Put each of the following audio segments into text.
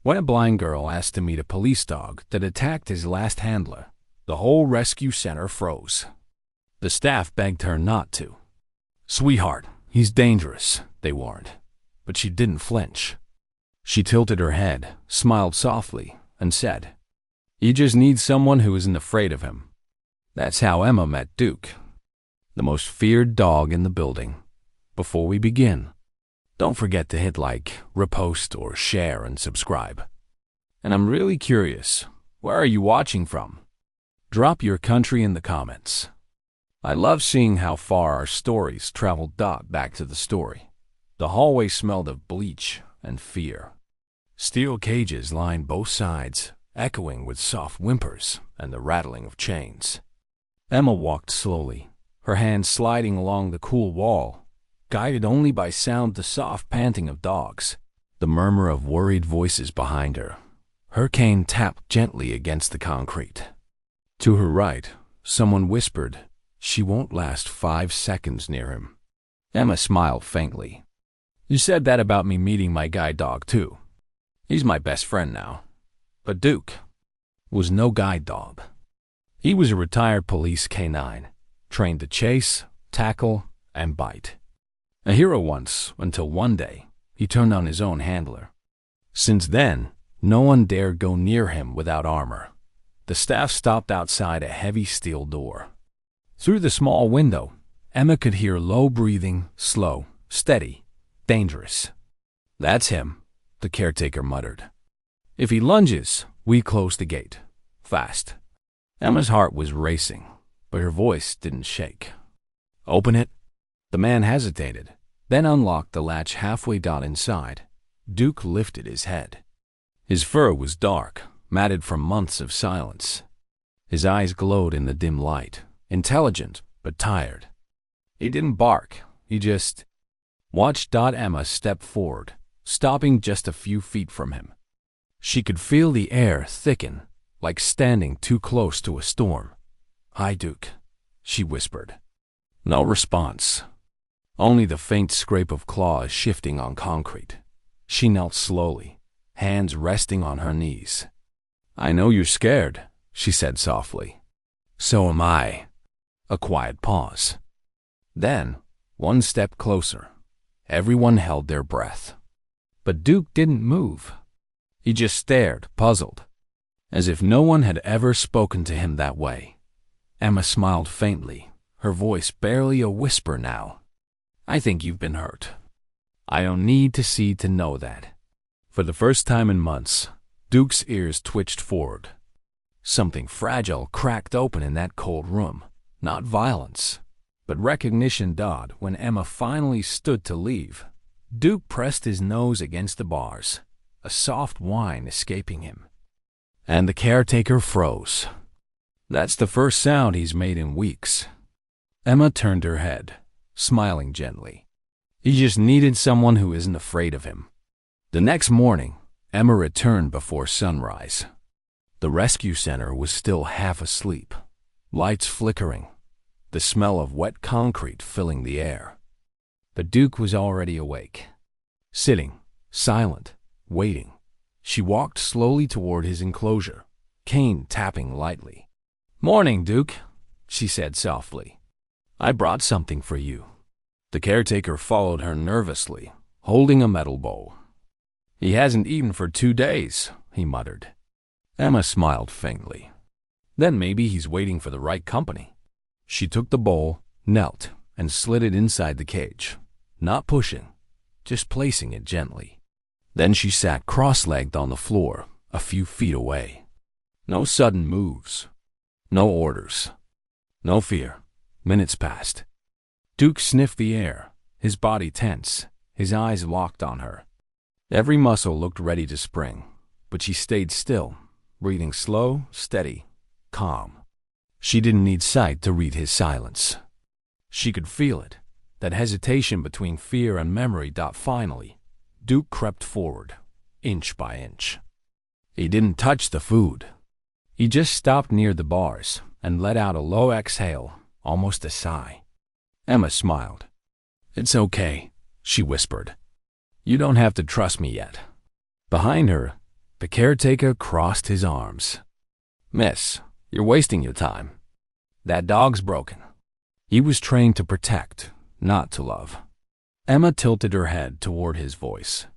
When a blind girl asked to meet a police dog that attacked his last handler, the whole rescue center froze. The staff begged her not to. "Sweetheart, he's dangerous," they warned. But she didn't flinch. She tilted her head, smiled softly, and said, "You just need someone who isn't afraid of him." That's how Emma met Duke, the most feared dog in the building. Before we begin, don't forget to hit like, repost, or share and subscribe. And I'm really curious, where are you watching from? Drop your country in the comments. I love seeing how far our stories traveled. Back to the story. The hallway smelled of bleach and fear. Steel cages lined both sides, echoing with soft whimpers and the rattling of chains. Emma walked slowly, her hands sliding along the cool wall, guided only by the soft panting of dogs, the murmur of worried voices behind her. Her cane tapped gently against the concrete. To her right, someone whispered, "She won't last 5 seconds near him." Emma smiled faintly. "You said that about me meeting my guide dog, too. He's my best friend now." But Duke was no guide dog. He was a retired police canine, trained to chase, tackle, and bite. A hero once, until one day, he turned on his own handler. Since then, no one dared go near him without armor. The staff stopped outside a heavy steel door. Through the small window, Emma could hear low breathing, slow, steady, dangerous. "That's him," the caretaker muttered. "If he lunges, we close the gate. Fast." Emma's heart was racing, but her voice didn't shake. "Open it." The man hesitated, then unlocked the latch halfway. Inside, Duke lifted his head. His fur was dark, matted from months of silence. His eyes glowed in the dim light, intelligent but tired. He didn't bark, he just watched. Emma stepped forward, stopping just a few feet from him. She could feel the air thicken, like standing too close to a storm. "Hi, Duke," she whispered. No response. Only the faint scrape of claws shifting on concrete. She knelt slowly, hands resting on her knees. "I know you're scared," she said softly. "So am I." A quiet pause. Then, one step closer. Everyone held their breath. But Duke didn't move. He just stared, puzzled, as if no one had ever spoken to him that way. Emma smiled faintly, her voice barely a whisper now. "I think you've been hurt. I don't need to see to know that." For the first time in months, Duke's ears twitched forward. Something fragile cracked open in that cold room. Not violence, but recognition. When Emma finally stood to leave, Duke pressed his nose against the bars, a soft whine escaping him. And the caretaker froze. That's the first sound he's made in weeks. Emma turned her head, smiling gently. He just needed someone who isn't afraid of him. The next morning, Emma returned before sunrise. The rescue center was still half asleep, lights flickering, the smell of wet concrete filling the air. But Duke was already awake. Sitting, silent, waiting, she walked slowly toward his enclosure, cane tapping lightly. "Morning, Duke," she said softly. "I brought something for you." The caretaker followed her nervously, holding a metal bowl. "He hasn't eaten for 2 days," he muttered. Emma smiled faintly. "Then maybe he's waiting for the right company." She took the bowl, knelt, and slid it inside the cage, not pushing, just placing it gently. Then she sat cross-legged on the floor, a few feet away. No sudden moves, no orders, no fear. Minutes passed. Duke sniffed the air, his body tense, his eyes locked on her. Every muscle looked ready to spring, but she stayed still, breathing slow, steady, calm. She didn't need sight to read his silence. She could feel it, that hesitation between fear and memory. Finally, Duke crept forward, inch by inch. He didn't touch the food. He just stopped near the bars and let out a low exhale, almost a sigh. Emma smiled. "It's okay," she whispered. "You don't have to trust me yet." Behind her, The caretaker crossed his arms. Miss, you're wasting your time. That dog's broken. He was trained to protect, not to love. Emma tilted her head toward his voice.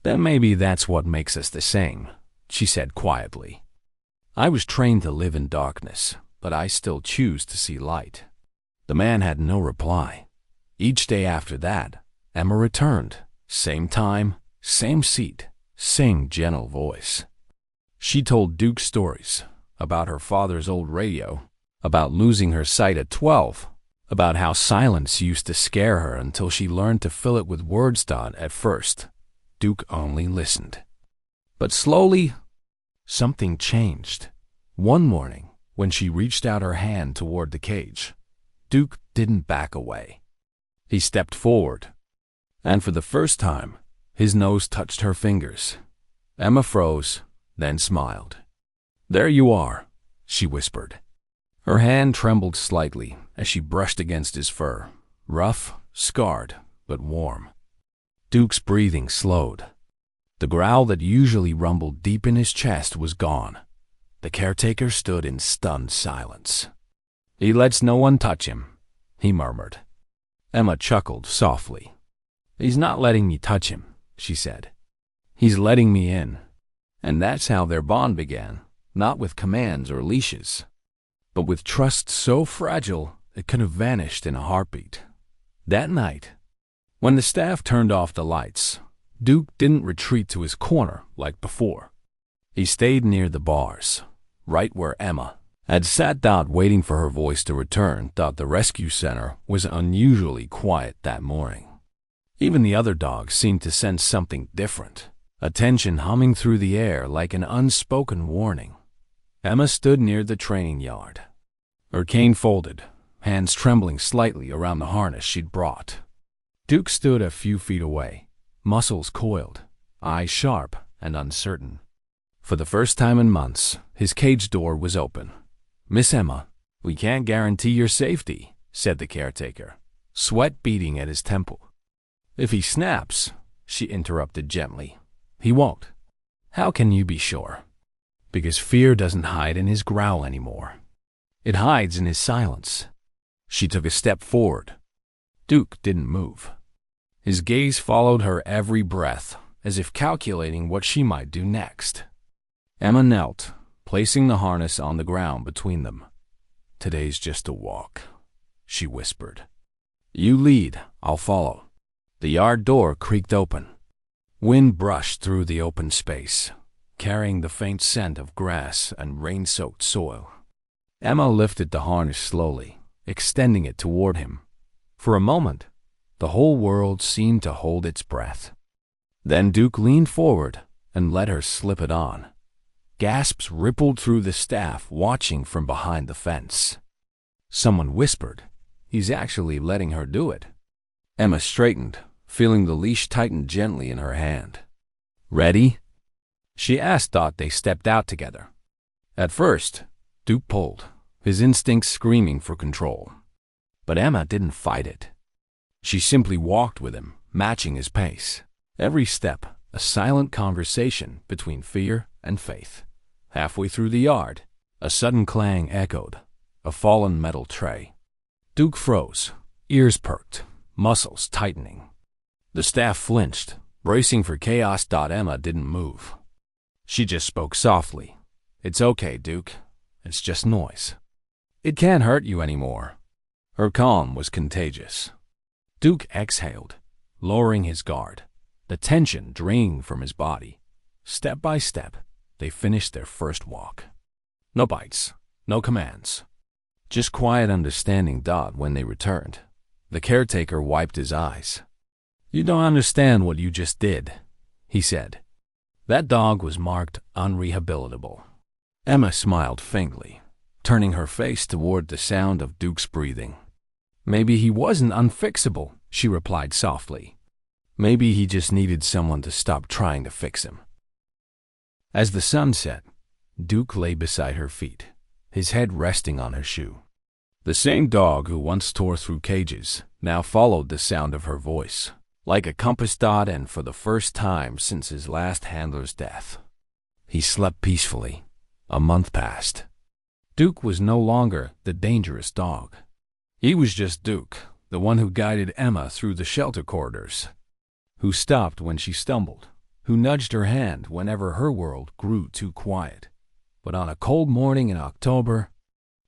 Then maybe that's what makes us the same, she said quietly. I was trained to live in darkness, but I still choose to see light. The man had no reply. Each day after that, Emma returned. Same time, same seat, same gentle voice. She told Duke stories about her father's old radio, about losing her sight at 12, about how silence used to scare her until she learned to fill it with words. At first, Duke only listened. But slowly, something changed. One morning, when she reached out her hand toward the cage, Duke didn't back away. He stepped forward, and for the first time, his nose touched her fingers. Emma froze, then smiled. There you are, she whispered. Her hand trembled slightly as she brushed against his fur, rough, scarred, but warm. Duke's breathing slowed. The growl that usually rumbled deep in his chest was gone. The caretaker stood in stunned silence. He lets no one touch him, he murmured. Emma chuckled softly. He's not letting me touch him, she said. He's letting me in. And that's how their bond began, not with commands or leashes, but with trust so fragile it could have vanished in a heartbeat. That night, when the staff turned off the lights, Duke didn't retreat to his corner like before. He stayed near the bars, right where Emma had sat down waiting for her voice to return. The rescue center was unusually quiet that morning. Even the other dogs seemed to sense something different, a tension humming through the air like an unspoken warning. Emma stood near the training yard, her cane folded, hands trembling slightly around the harness she'd brought. Duke stood a few feet away, muscles coiled, eyes sharp and uncertain. For the first time in months, his cage door was open. Miss Emma, we can't guarantee your safety, said the caretaker, sweat beading at his temple. If he snaps, she interrupted gently, he won't. How can you be sure? Because fear doesn't hide in his growl anymore. It hides in his silence. She took a step forward. Duke didn't move. His gaze followed her every breath, as if calculating what she might do next. Emma knelt, placing the harness on the ground between them. Today's just a walk, she whispered. You lead, I'll follow. The yard door creaked open. Wind brushed through the open space, carrying the faint scent of grass and rain-soaked soil. Emma lifted the harness slowly, extending it toward him. For a moment, the whole world seemed to hold its breath. Then Duke leaned forward and let her slip it on. Gasps rippled through the staff watching from behind the fence. Someone whispered, he's actually letting her do it. Emma straightened, feeling the leash tighten gently in her hand. Ready? She asked. They stepped out together. At first, Duke pulled, his instincts screaming for control. But Emma didn't fight it. She simply walked with him, matching his pace. Every step, a silent conversation between fear and faith. Halfway through the yard, a sudden clang echoed, a fallen metal tray. Duke froze, ears perked, muscles tightening. The staff flinched, bracing for chaos. Emma didn't move. She just spoke softly. It's okay, Duke. It's just noise. It can't hurt you anymore. Her calm was contagious. Duke exhaled, lowering his guard, the tension draining from his body. Step by step, they finished their first walk. No bites, no commands. Just quiet understanding. When they returned, the caretaker wiped his eyes. You don't understand what you just did, he said. That dog was marked unrehabilitable. Emma smiled faintly, turning her face toward the sound of Duke's breathing. Maybe he wasn't unfixable, she replied softly. Maybe he just needed someone to stop trying to fix him. As the sun set, Duke lay beside her feet, his head resting on her shoe. The same dog who once tore through cages now followed the sound of her voice, like a compass. And for the first time since his last handler's death, He slept peacefully. A month passed. Duke was no longer the dangerous dog. He was just Duke, the one who guided Emma through the shelter corridors, who stopped when she stumbled, who nudged her hand whenever her world grew too quiet. But on a cold morning in October,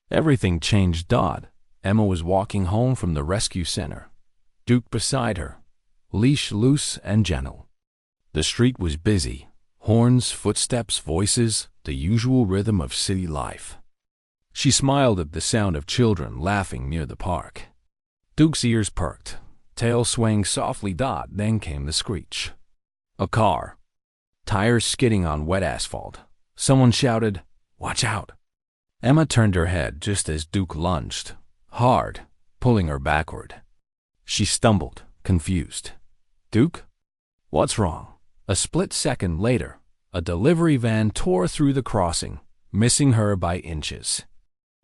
everything changed. Emma was walking home from the rescue center, Duke beside her, leash loose and gentle. The street was busy. Horns, footsteps, voices, the usual rhythm of city life. She smiled at the sound of children laughing near the park. Duke's ears perked, tail swaying softly. Then came the screech. A car. Tires skidding on wet asphalt. Someone shouted, "Watch out!" Emma turned her head just as Duke lunged, hard, pulling her backward. She stumbled, confused. "Duke? What's wrong?" A split second later, a delivery van tore through the crossing, missing her by inches.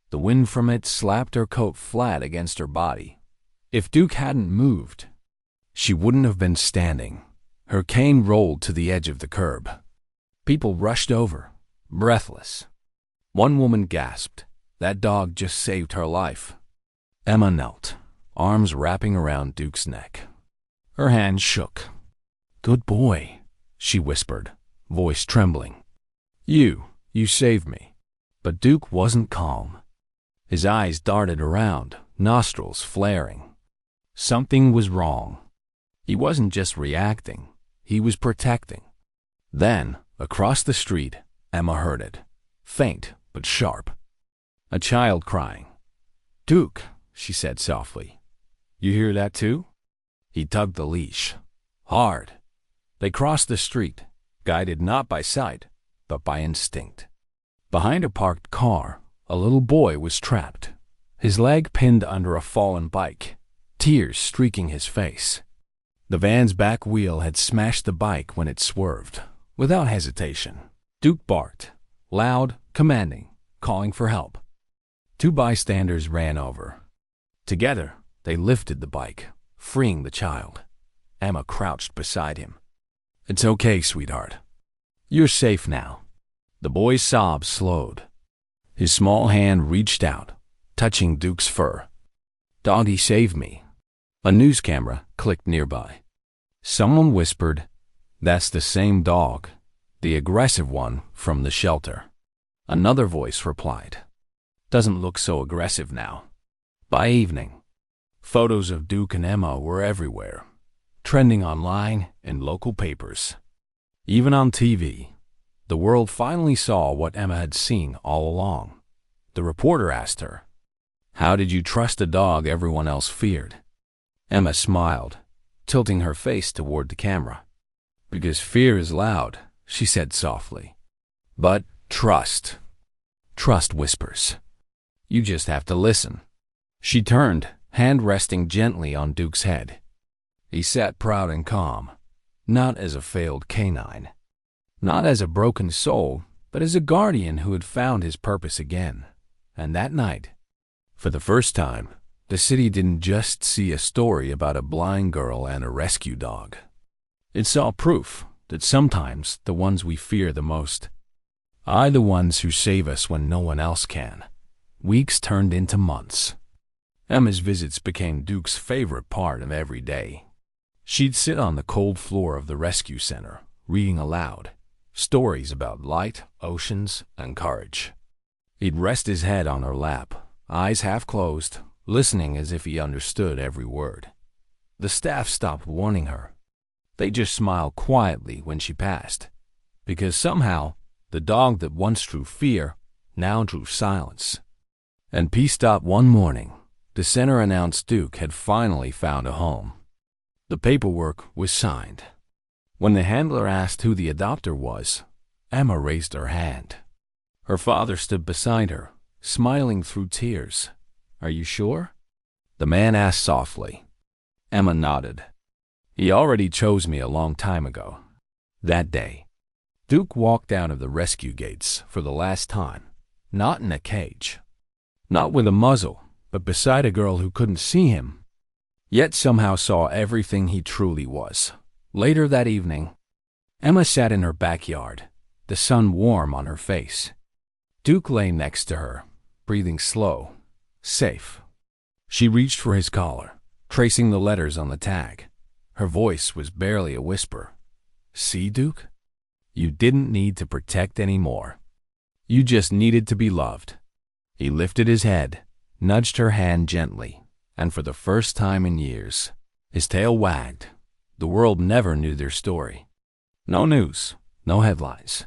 The wind from it slapped her coat flat against her body. If Duke hadn't moved, she wouldn't have been standing. Her cane rolled to the edge of the curb. People rushed over, breathless. One woman gasped, "That dog just saved her life." Emma knelt, arms wrapping around Duke's neck. Her hands shook. "Good boy," she whispered, voice trembling. You saved me." But Duke wasn't calm. His eyes darted around, nostrils flaring. Something was wrong. He wasn't just reacting, he was protecting. Then, across the street, Emma heard it, faint but sharp. A child crying. "Duke," she said softly. "You hear that too?" He tugged the leash. Hard. They crossed the street, guided not by sight, but by instinct. Behind a parked car, a little boy was trapped, his leg pinned under a fallen bike, tears streaking his face. The van's back wheel had smashed the bike when it swerved. Without hesitation, Duke barked, loud, commanding, calling for help. Two bystanders ran over. Together, they lifted the bike, freeing the child. Emma crouched beside him. "It's okay, sweetheart. You're safe now." The boy's sobs slowed. His small hand reached out, touching Duke's fur. "Doggy saved me." A news camera clicked nearby. Someone whispered, "That's the same dog, the aggressive one from the shelter." Another voice replied, "Doesn't look so aggressive now." By evening, photos of Duke and Emma were everywhere, trending online in local papers. Even on TV, the world finally saw what Emma had seen all along. The reporter asked her, "How did you trust a dog everyone else feared?" Emma smiled, tilting her face toward the camera. "Because fear is loud," she said softly. "But trust whispers. You just have to listen." She turned, hand resting gently on Duke's head. He sat proud and calm, not as a failed canine, not as a broken soul, but as a guardian who had found his purpose again. And that night, for the first time, the city didn't just see a story about a blind girl and a rescue dog. It saw proof that sometimes the ones we fear the most are the ones who save us when no one else can. Weeks turned into months. Emma's visits became Duke's favorite part of every day. She'd sit on the cold floor of the rescue center, reading aloud, stories about light, oceans, and courage. He'd rest his head on her lap, eyes half closed, listening as if he understood every word. The staff stopped warning her. They just smiled quietly when she passed, because somehow the dog that once drew fear now drew silence. And peace stopped one morning. The center announced Duke had finally found a home. The paperwork was signed. When the handler asked who the adopter was, Emma raised her hand. Her father stood beside her, smiling through tears. "Are you sure?" The man asked softly. Emma nodded. "He already chose me a long time ago." That day, Duke walked out of the rescue gates for the last time, not in a cage, not with a muzzle, but beside a girl who couldn't see him, yet somehow saw everything he truly was. Later that evening, Emma sat in her backyard, the sun warm on her face. Duke lay next to her, breathing slow, safe. She reached for his collar, tracing the letters on the tag. Her voice was barely a whisper. See, Duke? You didn't need to protect anymore. You just needed to be loved. He lifted his head, nudged her hand gently, and for the first time in years, his tail wagged. The world never knew their story. No news, no headlines.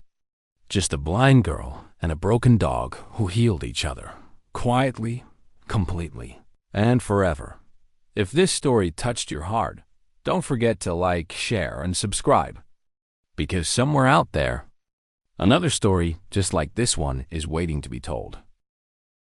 Just a blind girl and a broken dog who healed each other, quietly, completely, and forever. If this story touched your heart, don't forget to like, share, and subscribe. Because somewhere out there, another story just like this one is waiting to be told.